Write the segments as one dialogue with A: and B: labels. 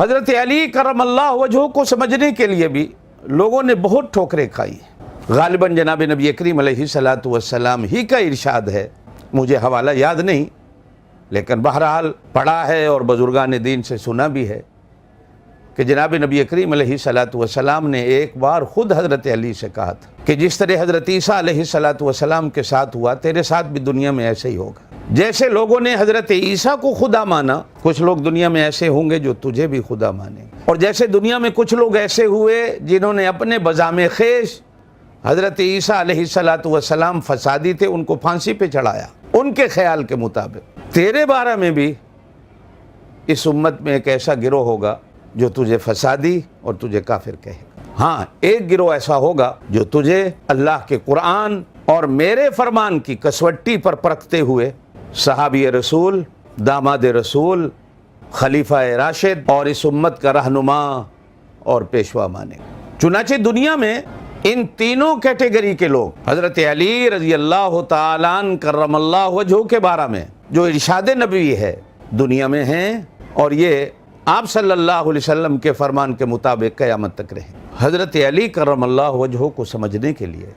A: حضرت علی کرم اللہ وجہہ کو سمجھنے کے لیے بھی لوگوں نے بہت ٹھوکریں کھائی. غالباً جناب نبی کریم علیہ الصلاۃ والسلام ہی کا ارشاد ہے، مجھے حوالہ یاد نہیں، لیکن بہرحال پڑھا ہے اور بزرگان دین سے سنا بھی ہے کہ جناب نبی کریم علیہ الصلاۃ والسلام نے ایک بار خود حضرت علی سے کہا تھا کہ جس طرح حضرت عیسیٰ علیہ الصلاۃ والسلام کے ساتھ ہوا تیرے ساتھ بھی دنیا میں ایسے ہی ہوگا. جیسے لوگوں نے حضرت عیسیٰ کو خدا مانا، کچھ لوگ دنیا میں ایسے ہوں گے جو تجھے بھی خدا مانیں. اور جیسے دنیا میں کچھ لوگ ایسے ہوئے جنہوں نے اپنے بزام خیش حضرت عیسیٰ علیہ الصلاۃ والسلام فسادی تھے ان کو پھانسی پہ چڑھایا ان کے خیال کے مطابق، تیرے بارے میں بھی اس امت میں ایک ایسا گروہ ہوگا جو تجھے فسادی اور تجھے کافر کہے گا. ہاں، ایک گروہ ایسا ہوگا جو تجھے اللہ کے قرآن اور میرے فرمان کی کسوٹی پر پرکھتے ہوئے صحابی رسول، داماد رسول، خلیفہ راشد اور اس امت کا رہنما اور پیشوا مانے. چنانچہ دنیا میں ان تینوں کیٹیگری کے لوگ حضرت علی رضی اللہ تعالیٰ عنہ کرم اللہ وجہہ کے بارے میں جو ارشاد نبوی ہے دنیا میں ہیں، اور یہ آپ صلی اللہ علیہ وسلم کے فرمان کے مطابق قیامت تک رہیں. حضرت علی کرم اللہ وجہہ کو سمجھنے کے لیے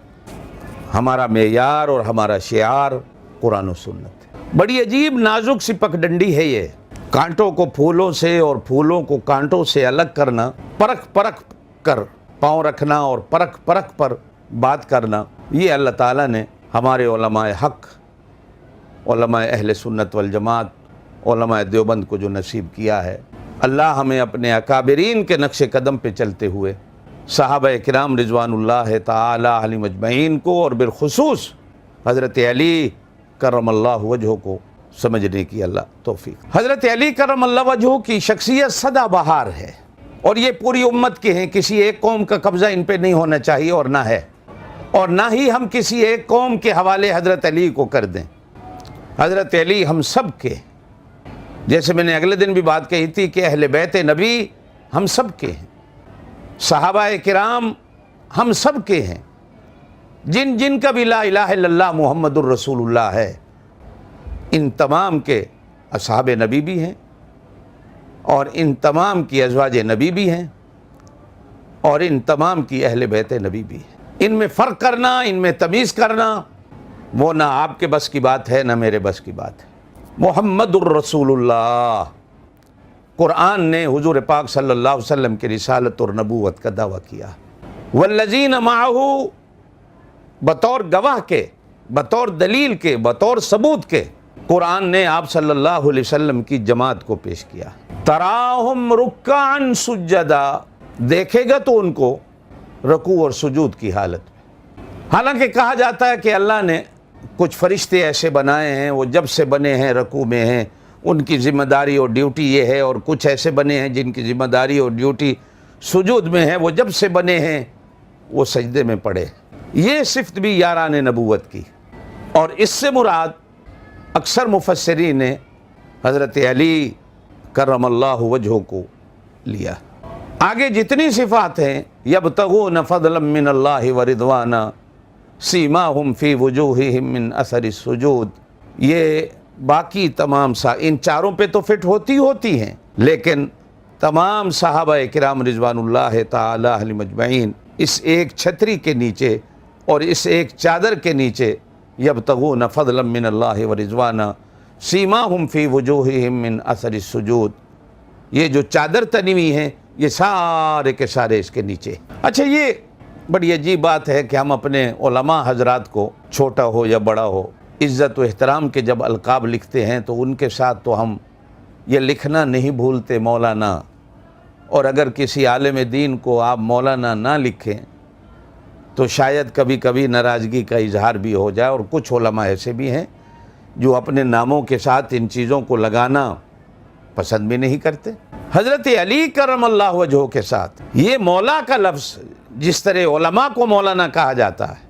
A: ہمارا معیار اور ہمارا شعار قرآن و سنت ہے. بڑی عجیب نازک سی پگڈنڈی ہے یہ، کانٹوں کو پھولوں سے اور پھولوں کو کانٹوں سے الگ کرنا، پرکھ پرکھ کر پاؤں رکھنا اور پرکھ پرکھ پر بات کرنا. یہ اللہ تعالیٰ نے ہمارے علماء حق، علماء اہل سنت والجماعت، علماء دیوبند کو جو نصیب کیا ہے. اللہ ہمیں اپنے اکابرین کے نقش قدم پہ چلتے ہوئے صحابہ کرام رضوان اللہ تعالی علیہم اجمعین کو اور بالخصوص حضرت علی کرم اللہ وجہہ کو سمجھنے کی اللہ توفیق. حضرت علی کرم اللہ وجہہ کی شخصیت سدا بہار ہے اور یہ پوری امت کے ہیں. کسی ایک قوم کا قبضہ ان پہ نہیں ہونا چاہیے اور نہ ہے، اور نہ ہی ہم کسی ایک قوم کے حوالے حضرت علی کو کر دیں. حضرت علی ہم سب کے، جیسے میں نے اگلے دن بھی بات کہی تھی کہ اہل بیت نبی ہم سب کے ہیں، صحابہ کرام ہم سب کے ہیں. جن جن کا بھی لا الہ الا اللہ محمد الرسول اللہ ہے، ان تمام کے اصحاب نبی بھی ہیں اور ان تمام کی ازواج نبی بھی ہیں اور ان تمام کی اہل بیت نبی بھی ہیں. ان میں فرق کرنا، ان میں تمیز کرنا، وہ نہ آپ کے بس کی بات ہے نہ میرے بس کی بات ہے. محمد الرسول اللہ، قرآن نے حضور پاک صلی اللہ علیہ وسلم کی رسالت اور نبوت کا دعویٰ کیا. والذین معہ، بطور گواہ کے، بطور دلیل کے، بطور ثبوت کے قرآن نے آپ صلی اللہ علیہ وسلم کی جماعت کو پیش کیا. تراہم رکعا سجدا، دیکھے گا تو ان کو رکوع اور سجود کی حالت میں. حالانکہ کہا جاتا ہے کہ اللہ نے کچھ فرشتے ایسے بنائے ہیں وہ جب سے بنے ہیں رکوع میں ہیں، ان کی ذمہ داری اور ڈیوٹی یہ ہے، اور کچھ ایسے بنے ہیں جن کی ذمہ داری اور ڈیوٹی سجود میں ہے، وہ جب سے بنے ہیں وہ سجدے میں پڑے. یہ صفت بھی یاران نبوت کی، اور اس سے مراد اکثر مفسرین نے حضرت علی کرم اللہ وجہہ کو لیا. آگے جتنی صفات ہیں، یبتغون فضلا من اللہ ورضوانا سیماہم فی وجوہہم من اثر السجود، یہ باقی تمام ان چاروں پہ تو فٹ ہوتی ہیں، لیکن تمام صحابہ کرام رضوان اللہ تعالی علیہم اجمعین اس ایک چھتری کے نیچے اور اس ایک چادر کے نیچے یبتغون فضلا من اللہ ورضوانا سیماہم فی وجوہہم من اثر السجود، یہ جو چادر تنی ہوئی ہیں یہ سارے کے سارے اس کے نیچے. اچھا، یہ بڑی عجیب بات ہے کہ ہم اپنے علماء حضرات کو، چھوٹا ہو یا بڑا ہو، عزت و احترام کے جب القاب لکھتے ہیں تو ان کے ساتھ تو ہم یہ لکھنا نہیں بھولتے مولانا. اور اگر کسی عالم دین کو آپ مولانا نہ لکھیں تو شاید کبھی کبھی ناراضگی کا اظہار بھی ہو جائے. اور کچھ علماء ایسے بھی ہیں جو اپنے ناموں کے ساتھ ان چیزوں کو لگانا پسند بھی نہیں کرتے. حضرت علی کرم اللہ وجہہ کے ساتھ یہ مولا کا لفظ، جس طرح علماء کو مولانا کہا جاتا ہے،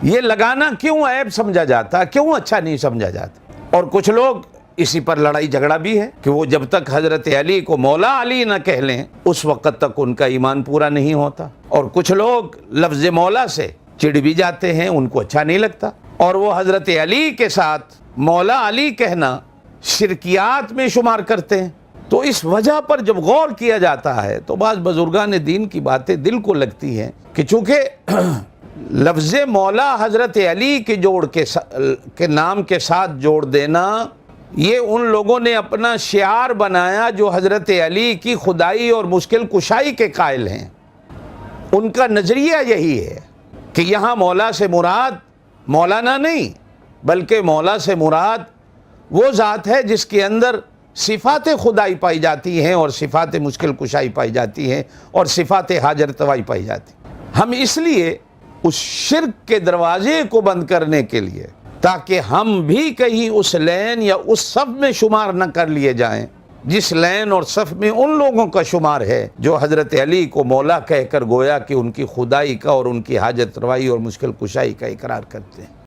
A: یہ لگانا کیوں عیب سمجھا جاتا ہے، کیوں اچھا نہیں سمجھا جاتا؟ اور کچھ لوگ اسی پر لڑائی جھگڑا بھی ہے کہ وہ جب تک حضرت علی کو مولا علی نہ کہہ لیں اس وقت تک ان کا ایمان پورا نہیں ہوتا. اور کچھ لوگ لفظ مولا سے چڑ بھی جاتے ہیں، ان کو اچھا نہیں لگتا، اور وہ حضرت علی کے ساتھ مولا علی کہنا شرکیات میں شمار کرتے ہیں. تو اس وجہ پر جب غور کیا جاتا ہے تو بعض بزرگان دین کی باتیں دل کو لگتی ہیں کہ چونکہ لفظ مولا حضرت علی کے نام کے ساتھ جوڑ دینا یہ ان لوگوں نے اپنا شعار بنایا جو حضرت علی کی خدائی اور مشکل کشائی کے قائل ہیں. ان کا نظریہ یہی ہے کہ یہاں مولا سے مراد مولانا نہیں بلکہ مولا سے مراد وہ ذات ہے جس کے اندر صفات خدائی پائی جاتی ہیں اور صفات مشکل کشائی پائی جاتی ہیں اور صفات حاجت روائی پائی جاتی ہیں. ہم اس لیے اس شرک کے دروازے کو بند کرنے کے لیے تاکہ ہم بھی کہیں اس لین یا اس صف میں شمار نہ کر لیے جائیں جس لین اور صف میں ان لوگوں کا شمار ہے جو حضرت علی کو مولا کہہ کر گویا کہ ان کی خدائی کا اور ان کی حاجت روائی اور مشکل کشائی کا اقرار کرتے ہیں.